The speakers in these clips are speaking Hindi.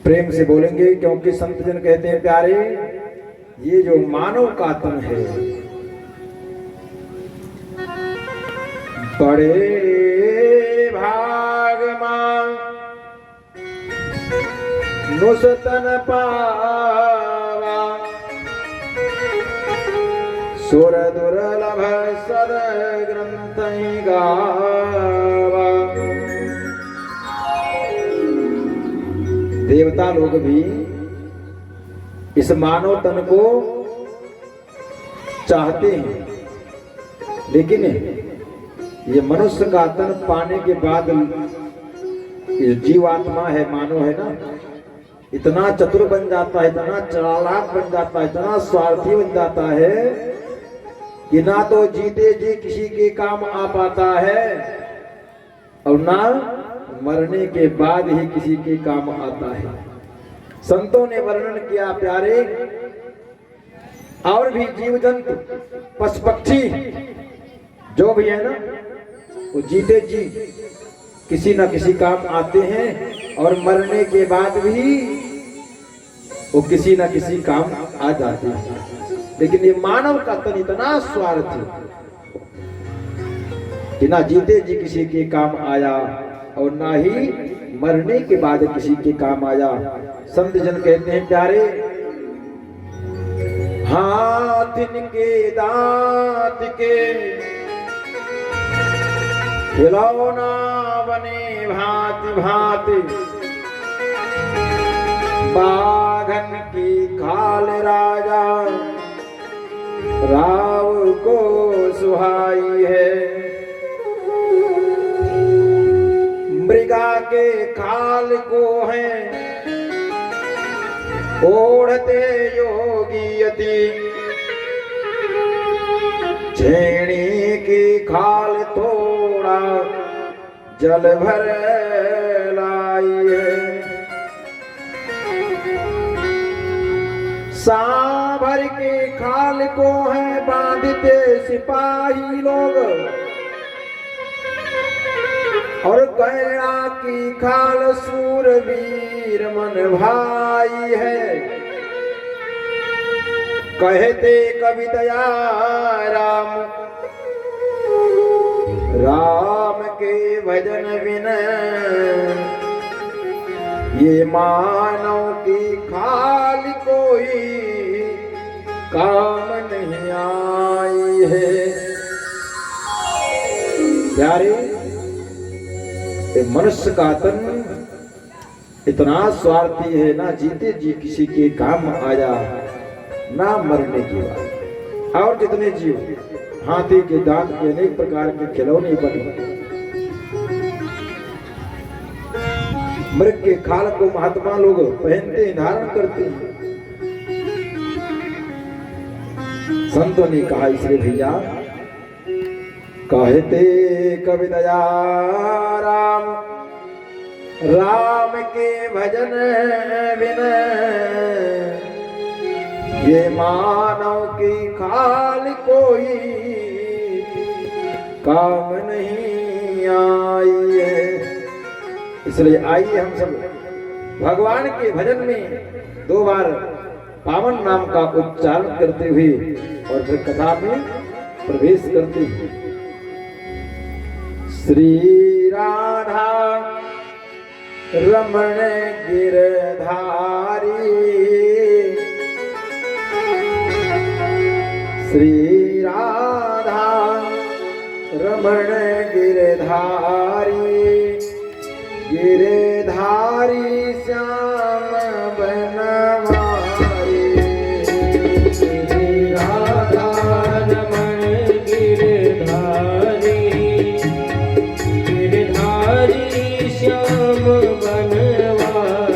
प्रेम से बोलेंगे, क्योंकि संत जन कहते हैं प्यारे, ये जो मानव का तन है बड़े भाग मां नुसतन पावा, सुर दुर्लभ सद ग्रंथ गावा। देवता लोग भी इस मानव तन को चाहते हैं, लेकिन ये मनुष्य का तन पाने के बाद ये जीवात्मा है, मानव है ना, इतना चतुर बन जाता है, इतना चालाक बन जाता है, इतना स्वार्थी बन जाता है कि ना तो जीते जी किसी के काम आ पाता है और ना मरने के बाद ही किसी के काम आता है। संतों ने वर्णन किया प्यारे, और भी जीव जंतु पशु पक्षी जो भी है ना, वो जीते जी किसी न किसी काम आते हैं और मरने के बाद भी वो किसी न किसी काम आ जाते हैं। लेकिन ये मानव का तन इतना स्वार्थी कि ना जीते जी किसी के काम आया और ना ही मरने के बाद किसी के काम आया। संत जन कहते हैं प्यारे, हाथ के दांत के खिलौना बने भांति भांति, बाघन की खाल राजा राव को सुहाई है, मृगा के खाल को है ओढ़ते योगी यति, छेड़ी की खाल थोड़ा जल भर लाई है, सांभर के खाल को है बांधते सिपाही लोग, और गैड़ा की खाल सूरवीर मन भाई है। कहते कवितया राम राम के भजन बिन ये मानव की खाल कोई काम नहीं आई है। प्यारे, मनुष्य का तन इतना स्वार्थी है, ना जीते जी किसी के काम आया ना मरने की बात। और जितने जीव हाथी के दांत के अनेक प्रकार के खिलौने बने, मृग के खाल को महात्मा लोग पहनते हैं, धारण करते हैं। संतों ने कहा इसलिए भैया, कहते कवितया राम राम के भजन बिन ये मानव की खाल कोई काम नहीं आई है। इसलिए आइए हम सब भगवान के भजन में 2 बार पावन नाम का उच्चारण करते हुए और फिर कथा में प्रवेश करते हैं। श्री राधा रमण गिरधारी, श्री राधा रमण गिरधारी, गिरधारी श्याम बनवारी, श्री राधा रमण गिरधारी, गिरधारी श्याम बनवारी,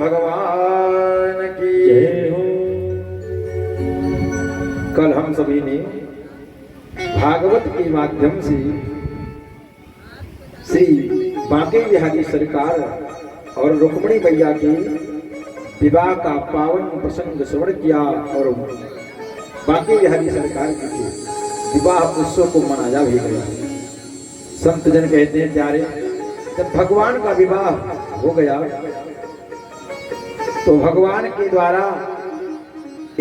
भगवान की जय हो। कल हम सभी ने भागवत के माध्यम से श्री बांके बिहारी सरकार और रुक्मिणी मैया के विवाह का पावन प्रसंग श्रवण किया और बांके बिहारी सरकार के विवाह उत्सव को मनाया भी गया। संत जन कहते हैं प्यारे, जब भगवान का विवाह हो गया तो भगवान के द्वारा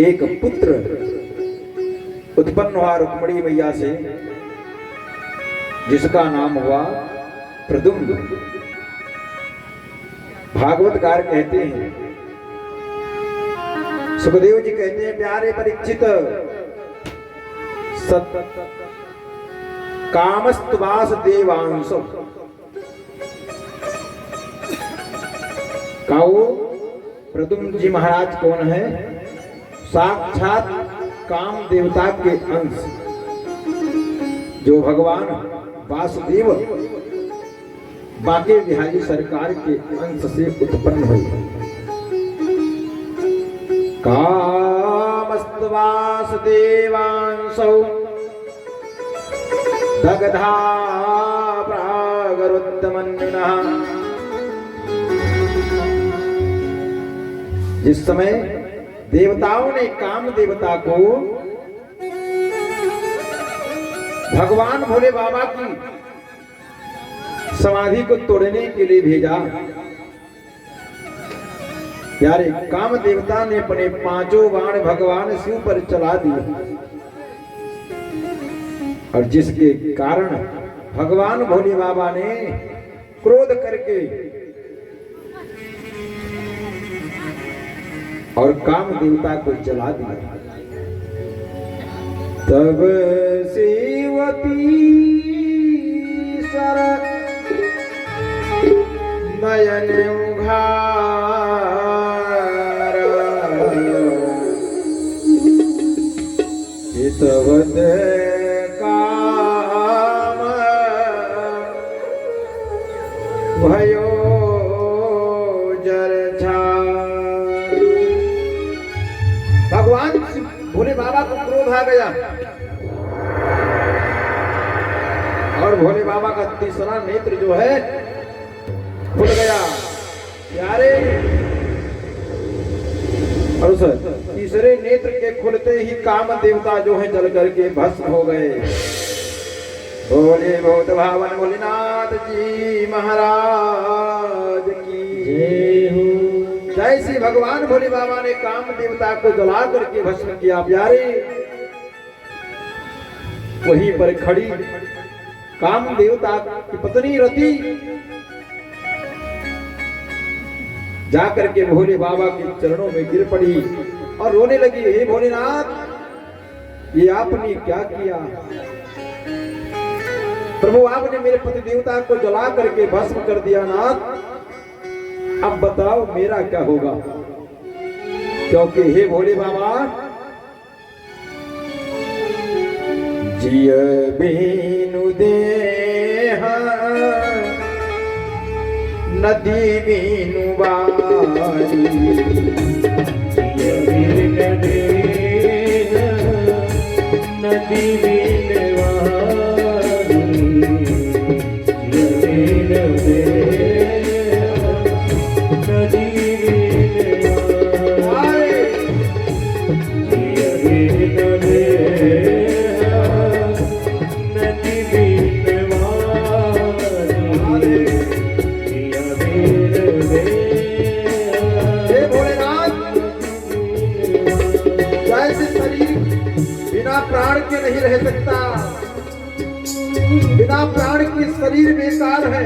एक पुत्र उत्पन्न हुआ रुक्मिणी मैया से, जिसका नाम हुआ प्रद्युम्न। भागवतकार कहते हैं, सुखदेव जी कहते हैं प्यारे परीक्षित, कामस्तुवास देवांश काओ प्रद्युम्न जी महाराज कौन है? साक्षात काम देवता के अंश, जो भगवान वासुदेव बांके बिहारी सरकार के अंश से उत्पन्न हुए। कामस्तुवास देवांशौ दग्धा प्रागरुत्तमन्युनः। जिस समय देवताओं ने काम देवता को भगवान भोले बाबा की समाधि को तोड़ने के लिए भेजा, यारे काम देवता ने अपने पांचों बाण भगवान शिव पर चला दिए, और जिसके कारण भगवान भोले बाबा ने क्रोध करके और काम देवता को जला दिया। तब सेवती सर नयन उघार, हितवत काम भयो भगवान भोले बाबा को क्रोध आ गया और भोले बाबा का तीसरा नेत्र जो है खुल गया। प्यारे, और उस तीसरे नेत्र के खुलते ही काम देवता जो है जल करके भस्म हो गए। भोले भूत भावन भोलेनाथ जी महाराज की जय हो। जैसे भगवान भोले बाबा ने काम देवता को जला करके भस्म किया, प्यारे वहीं पर खड़ी काम देवता की पत्नी रति जाकर के भोले बाबा के चरणों में गिर पड़ी और रोने लगी, हे भोलेनाथ, ये आपने क्या किया? प्रभु, आपने मेरे पति देवता को जला करके भस्म कर दिया नाथ, अब बताओ मेरा क्या होगा? क्योंकि हे भोले बाबा, जिय बीनु देह नदी बीनु बारी, जिय बीनु देह नदी बीनु बारी, जिय बीनु देह प्राण के नहीं रह सकता, बिना प्राण के शरीर बेकार है।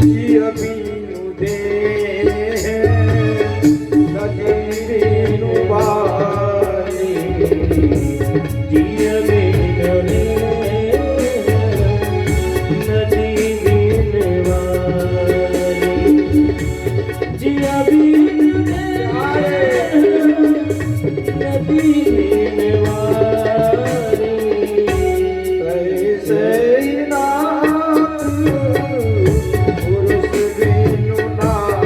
जिय बीनु देह नदी बीनु बारी, जिय बीनु देह नदी बीनु बारी, जिय बीनु देह नदी पुरुष बिनु नाथ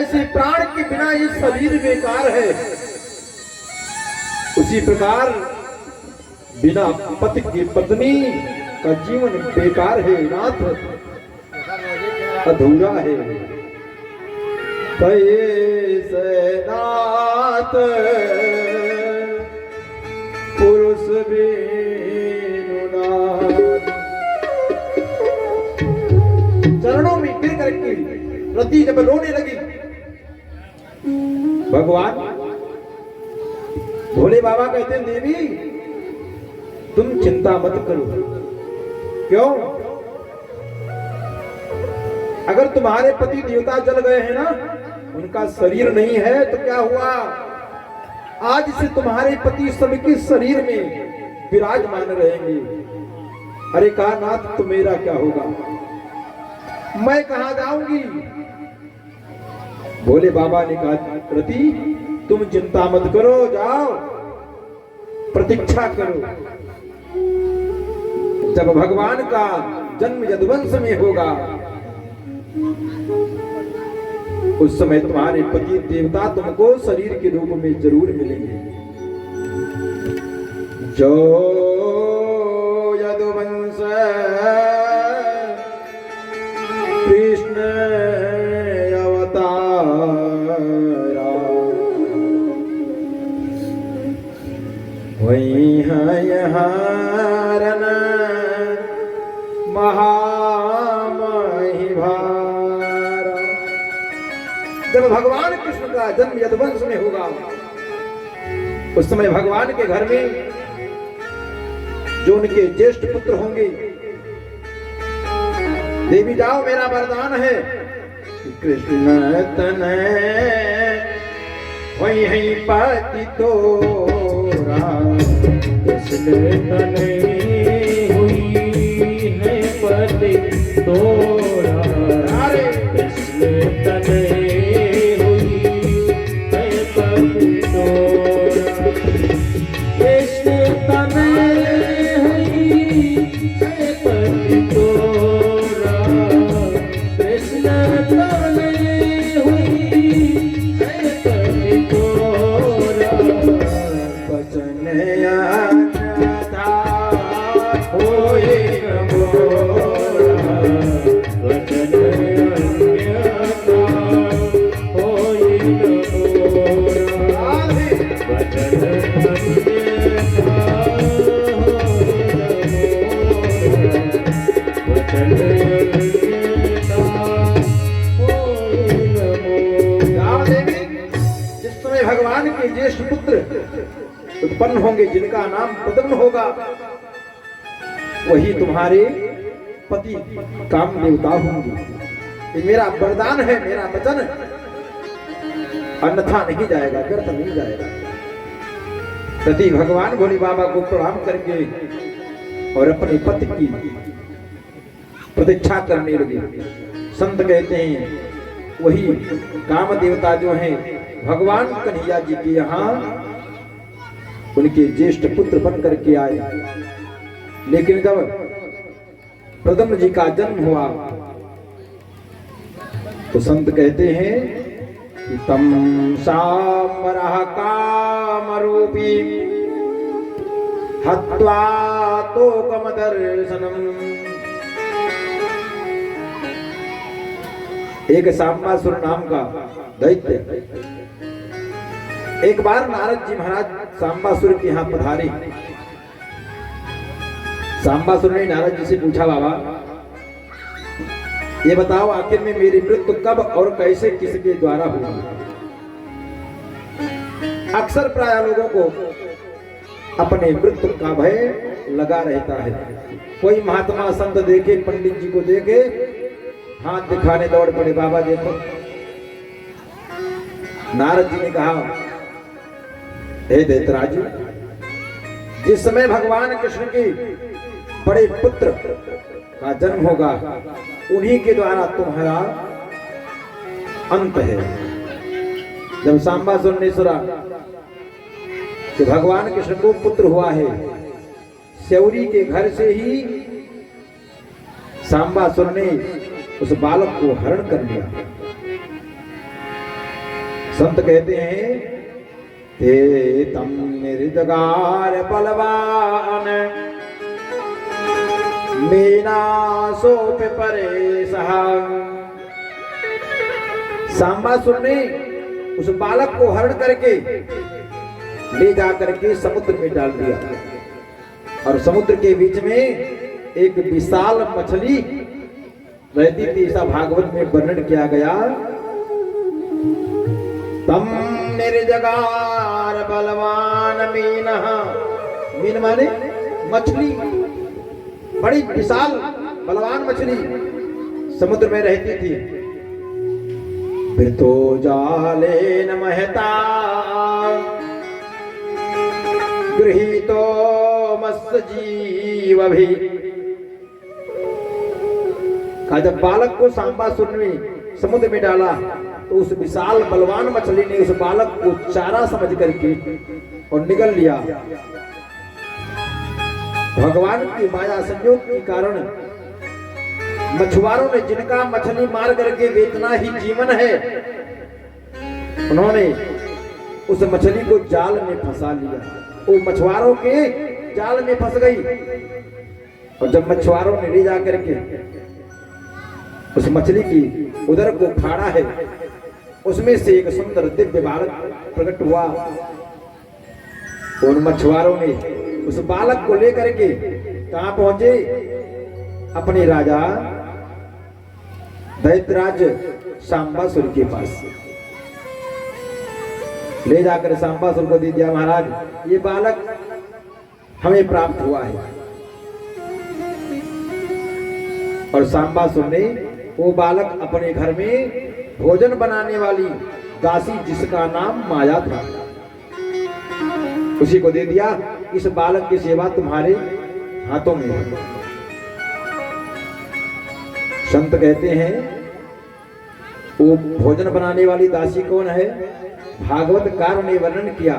जैसे प्राण के बिना ये शरीर बेकार है, उसी प्रकार बिना पति की पत्नी का जीवन बेकार है, नाथ अधूरा है। तैसे नाथ पुरुष बिनु नाथ। चरणों में गिर करके रति जब रोने लगी, भगवान भोले बाबा कहते हैं, देवी तुम चिंता मत करो। क्यों? अगर तुम्हारे पति देवता जल गए हैं ना, उनका शरीर नहीं है तो क्या हुआ, आज से तुम्हारे पति सबके शरीर में विराजमान रहेंगे। अरे कहा नाथ तो मेरा क्या होगा, मैं कहां जाऊंगी? भोले बाबा ने कहा, रति तुम चिंता मत करो, जाओ प्रतीक्षा करो। जब भगवान का जन्म यदुवंश में होगा, उस समय तुम्हारे पति देवता तुमको शरीर के रूप में जरूर मिलेंगे। जो यदुवंश कृष्ण अवतारा, वही है हरण महामहि भारा। जब भगवान कृष्ण का जन्म यदुवंश में होगा, उस समय भगवान के घर में जो उनके ज्येष्ठ पुत्र होंगे, देवी जाओ मेरा वरदान है, कृष्ण तनय वही है पति तोरा, कृष्ण तनय हुई है पति तोरा, कृष्ण तनय हुई है पति तोरा, कृष्ण तनय हुई है पति तोरा, कृष्ण तनय हुई है पति तोरा, वचन अन्यथा होए न मोरा, वचन अन्यथा होए न मोरा, वचन अन्यथा वचन अन्यथा होए न मोरा। जाओ देवी, जिस समय भगवान के ज्येष्ठ पुत्र उत्पन्न होंगे, जिनका नाम प्रद्युम्न होगा, वही तुम्हारे पति काम देवता होंगे। ये मेरा वरदान है, मेरा वचन, अन्यथा नहीं जाएगा, व्यर्थ नहीं जाएगा। सती भगवान भोले बाबा को प्रणाम करके और अपने पति की प्रतीक्षा करने लगे। संत कहते हैं वही काम देवता जो हैं भगवान कन्हैया जी के यहाँ उनके ज्येष्ठ पुत्र बन करके आए। लेकिन जब प्रद्युम्न जी का जन्म हुआ तो संत कहते हैं कि तम सामरः कामरूपी हत्वा तोकम दर्शनम। एक सांबासुर नाम का दैत्य एक बार नारद जी महाराज सांबासुर के यहाँ पधारे। सांबासुर ने नारद जी से पूछा, बाबा ये बताओ आखिर में मेरी मृत्यु कब और कैसे किसके द्वारा होगी। अक्सर प्राय लोगों को अपने मृत्यु का भय लगा रहता है। कोई महात्मा संत देखे, पंडित जी को देखे, हाथ दिखाने दौड़ पड़े, बाबा देखो। नारद जी ने कहा, हे दैत्यराज, जिस समय भगवान कृष्ण के बड़े पुत्र का जन्म होगा, उन्हीं के द्वारा तुम्हारा अंत है। जब सांबासुर ने सुना कि भगवान कृष्ण को पुत्र हुआ है, शौरी के घर से ही सांबासुर ने उस बालक को हरण कर लिया। संत कहते हैं ते तम निर्जगार बलवान मीना सोप परे सहा। सांबासुर ने उस बालक को हरण करके ले जाकर के समुद्र में डाल दिया और समुद्र के बीच में एक विशाल मछली रहती थी। ऐसा भागवत में वर्णन किया गया। तम निर्जगार बलवान मीन, मीन माने मछली, बड़ी विशाल बलवान मछली समुद्र में रहती थी। फिर तो जाले न महता गृहीतो मत्स्य जीव भी। जब बालक को सांबासुर ने समुद्र में डाला तो उस विशाल बलवान मछली ने उस बालक को चारा समझ करके और निगल लिया। भगवान की माया संयोग के कारण मछुआरों ने, जिनका मछली मार करके बेचना ही जीवन है, उन्होंने उस मछली को जाल में फंसा लिया। वो मछुआरों के जाल में फंस गई और जब मछुआरों ने ले जाकर के उस मछली की उदर को फाड़ा है, उसमें से एक सुंदर दिव्य बालक प्रकट हुआ। उन मछुआरों ने उस बालक को लेकर के कहां पहुंचे? अपने राजा दैत्यराज सांबासुर के पास ले जाकर सांबासुर को दे दिया। महाराज, ये बालक हमें प्राप्त हुआ है। और सांबासुर ने वो बालक अपने घर में भोजन बनाने वाली दासी, जिसका नाम माया था, उसी को दे दिया। इस बालक की सेवा तुम्हारे हाथों में है। संत कहते हैं वो भोजन बनाने वाली दासी कौन है? भागवतकार ने वर्णन किया।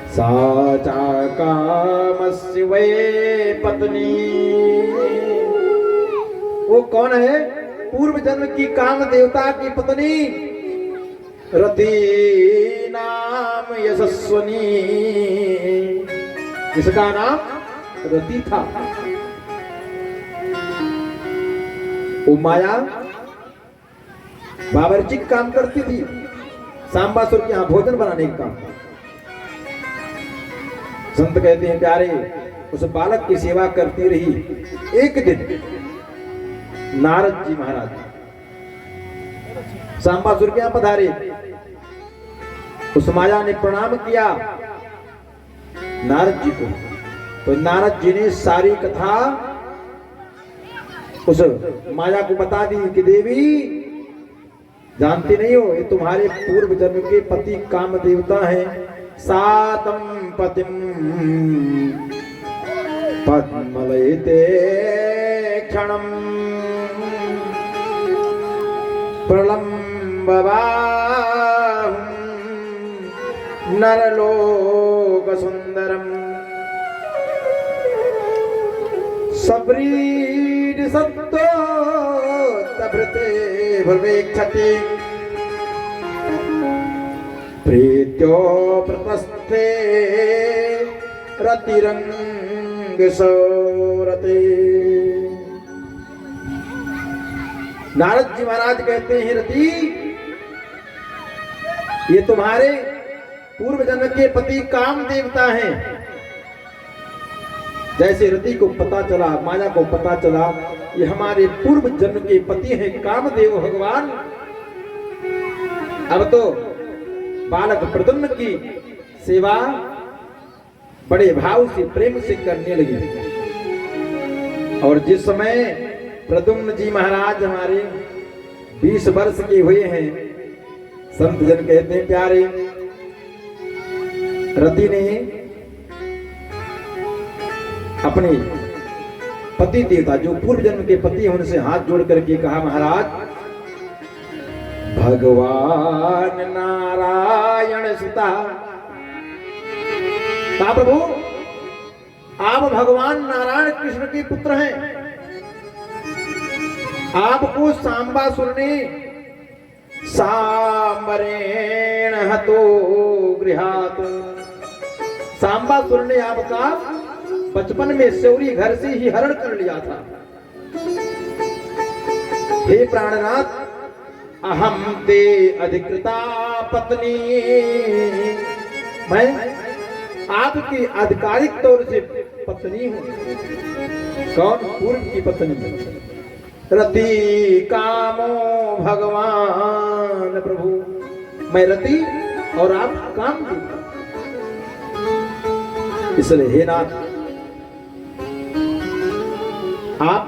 साचा कामस्य वे पत्नी, वो कौन है? पूर्व जन्म की काम देवता की पत्नी रति नाम यशस्वनी, जिसका नाम रति था। वो माया बावर्चिक काम करती थी, सांबासुर के यहां भोजन बनाने का काम। संत कहते हैं प्यारे, उस बालक की सेवा करती रही। एक दिन नारद जी महाराज सांबासुर के यहां पधारे। उस माया ने प्रणाम किया नारद जी को, तो नारद जी ने सारी कथा उस माया को बता दी कि देवी, जानती नहीं हो, ये तुम्हारे पूर्व जन्म के पति काम देवता हैं। सातम पतिम पद्मलयते क्षणम प्रलंबवाहुं नरलोक सुंदरम सब्रीड सत्तो तभृते भवेक्षति प्रीत्यो प्रतस्थे रतिरंग सौरते। नारद जी महाराज कहते हैं, रति, ये तुम्हारे पूर्व जन्म के पति काम देवता हैं। जैसे रति को पता चला, माया को पता चला, ये हमारे पूर्व जन्म के पति हैं कामदेव भगवान। अब तो बालक प्रद्युम्न की सेवा बड़े भाव से, प्रेम से करने लगी। और जिस समय प्रद्युम्न जी महाराज हमारे 20 वर्ष के हुए हैं, संत जन कहते हैं प्यारे, रति ने अपने पति देवता जो पूर्व जन्म के पति हैं उनसे हाथ जोड़ करके कहा, महाराज, भगवान नारायण सुता, कहा प्रभु आप भगवान नारायण कृष्ण के पुत्र हैं। आपको सांबासुर ने सांबरेण हतो गृहात। सांबासुर ने आपका बचपन में सौरी घर से ही हरण कर लिया था। हे प्राणनाथ, अहम ते अधिकृता पत्नी, मैं आपकी आधिकारिक तौर से पत्नी हूं। कौन? पूर्व की पत्नी। रति कामो भगवान प्रभु, मैं रति और आप काम की। इसलिए हे नाथ, आप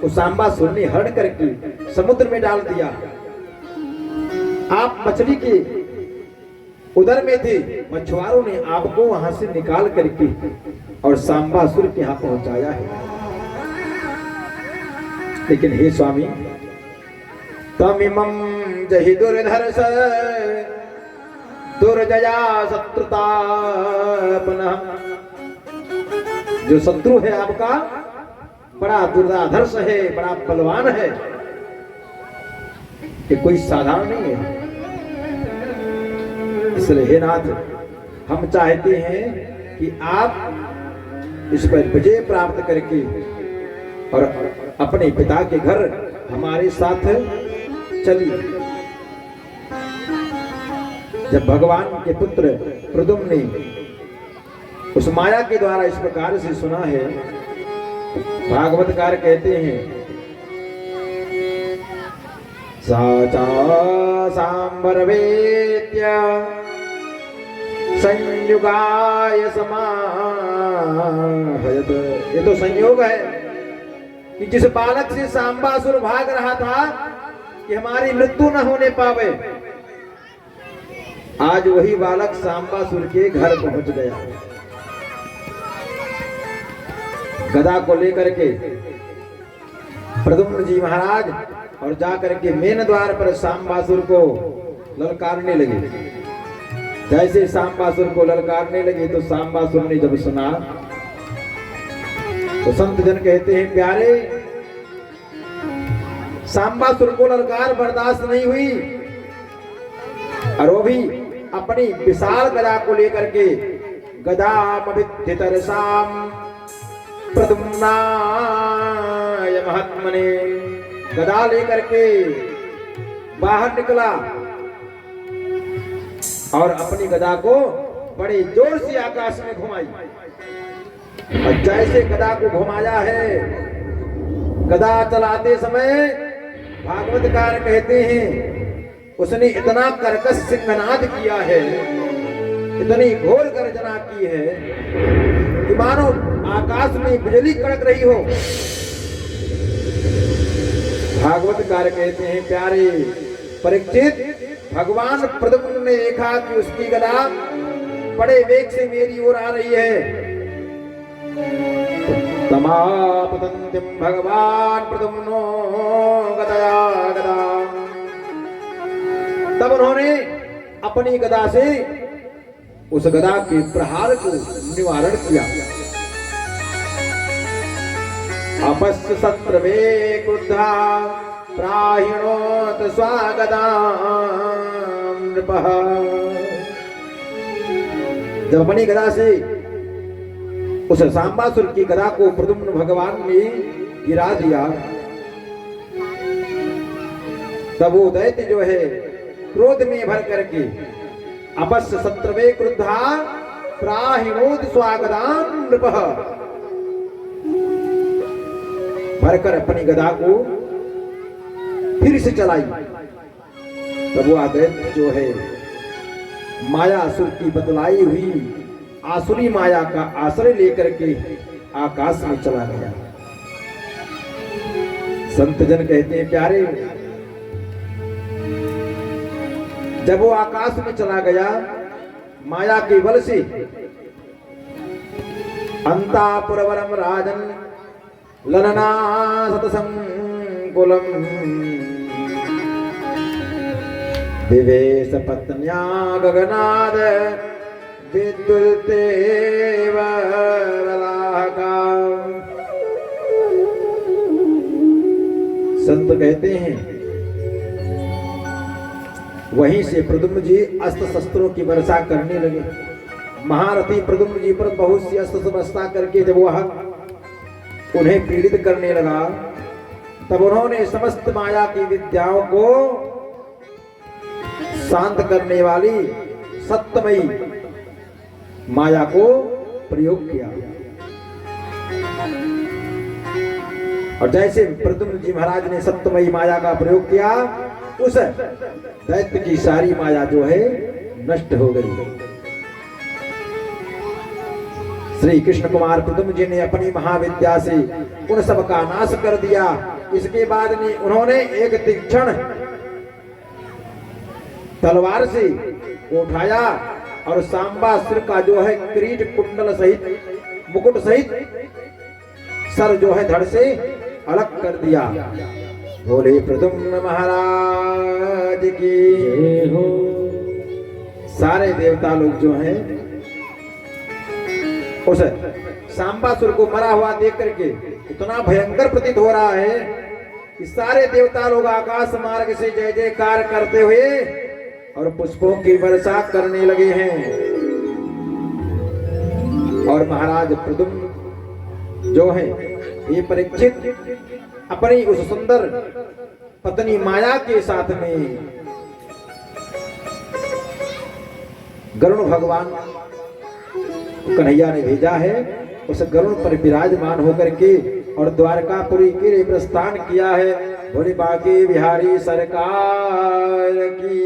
उस सांबासुर ने हरण करके समुद्र में डाल दिया। आप मछली के उदर में थे, मछुआरों ने आपको वहां से निकाल करके और सांबासुर के यहां पहुंचाया है। लेकिन हे स्वामी, तमिमं जहि दुर्धर्ष दुर्जया शत्रुता पुनः। जो शत्रु है आपका बड़ा दुर्धाधर्ष है, बड़ा बलवान है, कि कोई साधारण नहीं है। इसलिए हे नाथ, हम चाहते हैं कि आप इस पर विजय प्राप्त करके और अपने पिता के घर हमारे साथ चलिए। जब भगवान के पुत्र प्रद्युम्न ने उस माया के द्वारा इस प्रकार से सुना है, भागवतकार कहते हैं, साचा सांबरवेत्य संयुगाय समाहयत। ये तो संयोग है कि जिस बालक से सांबासुर भाग रहा था कि हमारी मृत्यु न होने पावे, आज वही बालक सांबासुर के घर पहुंच गया। गदा को लेकर के प्रद्युम्न जी महाराज और जाकर के मेन द्वार पर सांबासुर को ललकारने लगे। जैसे सांबासुर को ललकारने लगे तो सांबासुर ने जब सुना तो संत जन कहते हैं, प्यारे, सांबासुर को ललकार बर्दाश्त नहीं हुई और वो भी अपनी विशाल गदा को लेकर के गदामभिद्धितरसाम प्रद्युम्नाय महात्मने, गदा लेकर के बाहर निकला और अपनी गदा को बड़े जोर से आकाश में घुमाई। और जैसे गदा को घुमाया है, गदा चलाते समय भागवतकार कहते हैं उसने इतना कर्कश सिंहनाद किया है, इतनी घोर गर्जना की है कि मानो आकाश में बिजली कड़क रही हो। भागवतकार कहते हैं, प्यारे परीक्षित, भगवान प्रद्युम्न ने देखा कि उसकी गदा बड़े वेग से मेरी ओर आ रही है। तमापतन्तिम भगवान प्रद्युम्नो गदया गदा। तब उन्होंने अपनी गदा से उस गदा के प्रहार को निवारण किया। अपस्य सत्र वे क्रुद्धा प्राहिणोत स्वागदाम नृपः। जब अपनी गदा से उस सांबासुर की गदा को प्रद्युम्न भगवान ने गिरा दिया, तब वो दैत्य जो है क्रोध में भर करके अपस्य शत्रवे क्रुद्धा प्राहिणोत स्वागताम नृपः भरकर अपनी गदा को फिर से चलाई। तब वो दैत्य जो है मायासुर की बतलाई हुई आसुरी माया का आश्रय लेकर के आकाश में चला गया। संत जन कहते हैं, प्यारे, जब वो आकाश में चला गया, माया के बल से अंतापुरवरम राजन ललना सतसंकुलम विवेश पत्न्या गगनाद विद्युतेव रलाका। संत कहते हैं वहीं से प्रद्युम्न जी अस्त्र शस्त्रों की वर्षा करने लगे। महारथी प्रद्युम्न जी पर बहुत सी अस्त्र वर्षा करके जब वह उन्हें पीड़ित करने लगा, तब उन्होंने समस्त माया की विद्याओं को शांत करने वाली सत्यमयी माया को प्रयोग किया। और जैसे प्रद्युम्न जी महाराज ने सत्यमयी माया का प्रयोग किया, उस दैत्य की सारी माया जो है नष्ट हो गई। श्री कृष्ण कुमार प्रद्युम्न जी ने अपनी महाविद्या से उन सब का नाश कर दिया। इसके बाद में उन्होंने एक तीक्ष्ण तलवार से उठाया और सांबासुर का जो है किरीट कुंडल सहित मुकुट सहित सर जो है धड़ से अलग कर दिया। बोले प्रद्युम्न महाराज की जय हो। सारे देवता लोग जो हैं उस सांबासुर को मरा हुआ देख करके इतना भयंकर प्रतीत हो रहा है कि सारे देवता लोग आकाश मार्ग से जय जयकार करते हुए और पुष्पों की वर्षा करने लगे हैं। और महाराज प्रद्युम्न जो है ये परीक्षित अपनी उस सुंदर पत्नी माया के साथ में गरुण भगवान कन्हैया ने भेजा है, उस गरुण पर विराजमान होकर के और द्वारकापुरी के लिए प्रस्थान किया है। बोले बांके बिहारी सरकार की